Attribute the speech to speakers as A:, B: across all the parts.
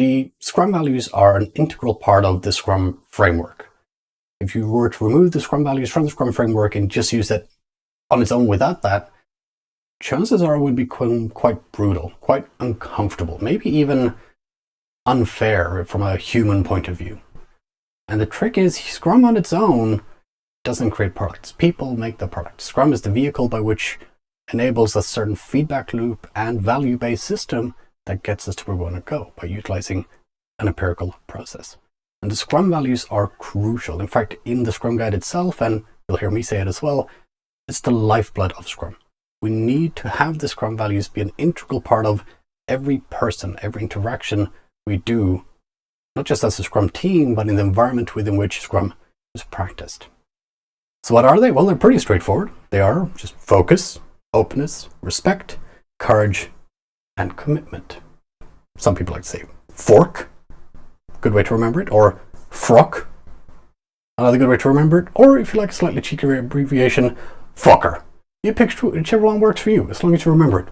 A: The Scrum values are an integral part of the Scrum framework. If you were to remove the Scrum values from the Scrum framework and just use it on its own without that, chances are it would become quite brutal, quite uncomfortable, maybe even unfair from a human point of view. And the trick is, Scrum on its own doesn't create products. People make the product. Scrum is the vehicle by which enables a certain feedback loop and value-based system that gets us to where we want to go by utilizing an empirical process. And the Scrum values are crucial. In fact, in the Scrum Guide itself, and you'll hear me say it as well, it's the lifeblood of Scrum. We need to have the Scrum values be an integral part of every person, every interaction we do, not just as a Scrum team, but in the environment within which Scrum is practiced. So what are they? Well, they're pretty straightforward. They are just focus, openness, respect, courage, and commitment. Some people like to say fork, good way to remember it, or frock, another good way to remember it, or if you like a slightly cheekier abbreviation, fucker. You pick whichever one works for you, as long as you remember it.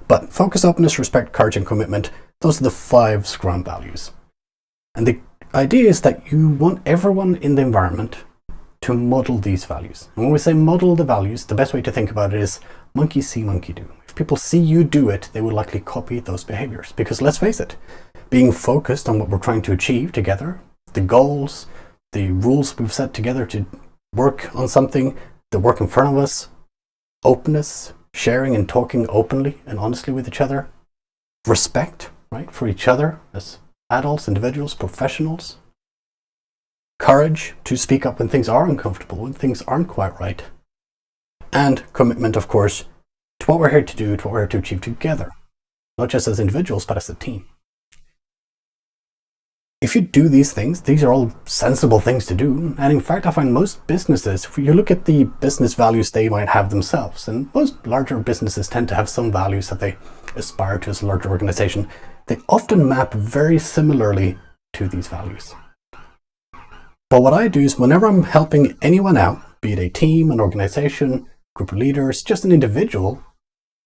A: But focus, openness, respect, courage, and commitment, those are the 5 Scrum values. And the idea is that you want everyone in the environment to model these values. And when we say model the values, the best way to think about it is monkey see, monkey do. If people see you do it, they will likely copy those behaviors. Because let's face it, being focused on what we're trying to achieve together, the goals, the rules we've set together to work on something, the work in front of us, openness, sharing and talking openly and honestly with each other, respect, right, for each other as adults, individuals, professionals, courage to speak up when things are uncomfortable, when things aren't quite right, and commitment, of course, to what we're here to do, to what we're here to achieve together, not just as individuals, but as a team. If you do these things, these are all sensible things to do. And in fact, I find most businesses, if you look at the business values they might have themselves, and most larger businesses tend to have some values that they aspire to as a larger organization, they often map very similarly to these values. But what I do is whenever I'm helping anyone out, be it a team, an organization, group of leaders, just an individual,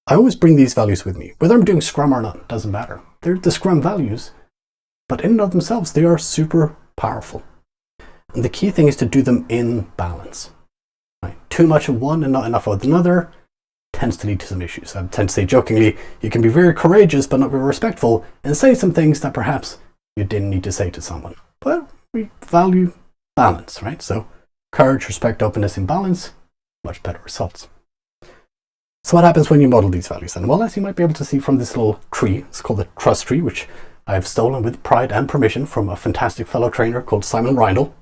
A: I always bring these values with me. Whether I'm doing Scrum or not, doesn't matter. They're the Scrum values, but in and of themselves, they are super powerful. And the key thing is to do them in balance. Right? Too much of one and not enough of another tends to lead to some issues. I tend to say jokingly, you can be very courageous but not very respectful and say some things that perhaps you didn't need to say to someone. But we value balance, right? So courage, respect, openness in balance, much better results. So what happens when you model these values then? Well, as you might be able to see from this little tree, it's called the trust tree, which I've stolen with pride and permission from a fantastic fellow trainer called Simon Reindl.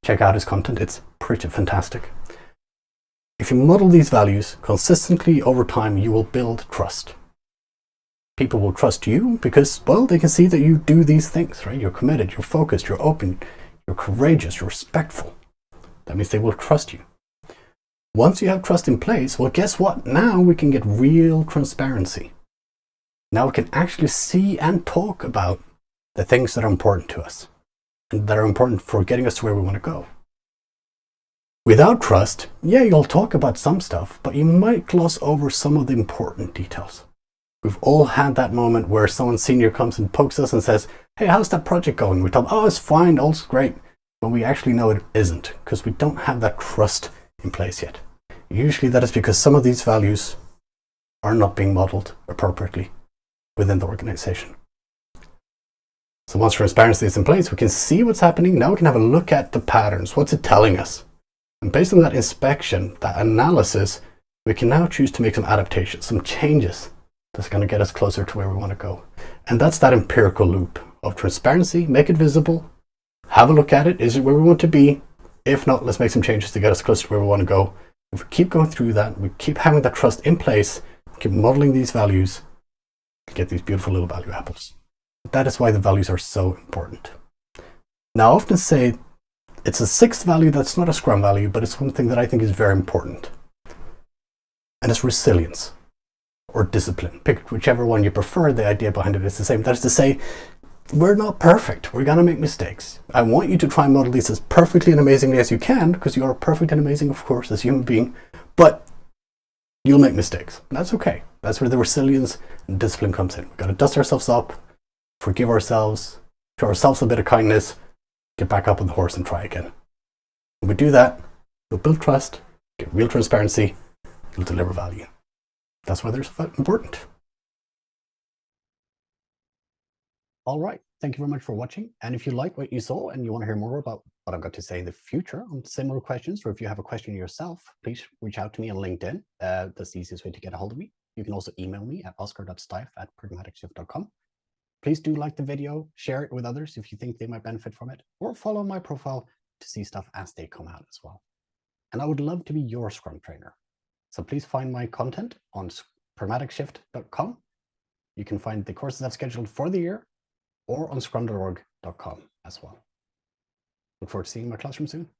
A: Check out his content, it's pretty fantastic. If you model these values consistently over time, you will build trust. People will trust you because, well, they can see that you do these things, right? You're committed, you're focused, you're open, you're courageous, you're respectful. That means they will trust you. Once you have trust in place, well, guess what? Now we can get real transparency. Now we can actually see and talk about the things that are important to us and that are important for getting us to where we want to go. Without trust, yeah, you'll talk about some stuff, but you might gloss over some of the important details. We've all had that moment where someone senior comes and pokes us and says, hey, how's that project going? We tell them, oh, it's fine, all's great. But we actually know it isn't because we don't have that trust in place yet. Usually that is because some of these values are not being modeled appropriately within the organization. So once transparency is in place, we can see what's happening. Now we can have a look at the patterns. What's it telling us? And based on that inspection, that analysis, we can now choose to make some adaptations, some changes that's going to get us closer to where we want to go. And that's that empirical loop of transparency, make it visible, have a look at it. Is it where we want to be? If not, let's make some changes to get us closer to where we want to go. If we keep going through that, we keep having that trust in place, keep modeling these values, get these beautiful little value apples. That is why the values are so important. Now, I often say it's a 6th value that's not a Scrum value, but it's one thing that I think is very important. And it's resilience or discipline. Pick whichever one you prefer. The idea behind it is the same. That is to say, we're not perfect. We're going to make mistakes. I want you to try and model these as perfectly and amazingly as you can, because you are perfect and amazing, of course, as a human being, but you'll make mistakes. That's okay. That's where the resilience and discipline comes in. We've got to dust ourselves up, forgive ourselves, show ourselves a bit of kindness, get back up on the horse and try again. When we do that, we'll build trust, get real transparency, we'll deliver value. That's why they're so important. All right. Thank you very much for watching. And if you like what you saw and you want to hear more about what I've got to say in the future on similar questions, or if you have a question yourself, please reach out to me on LinkedIn. That's the easiest way to get a hold of me. You can also email me at oscar.styf@pragmaticshift.com. Please do like the video, share it with others if you think they might benefit from it, or follow my profile to see stuff as they come out as well. And I would love to be your Scrum trainer. So please find my content on pragmaticshift.com. You can find the courses I've scheduled for the year, or on scrum.org.com as well. Look forward to seeing you in my classroom soon.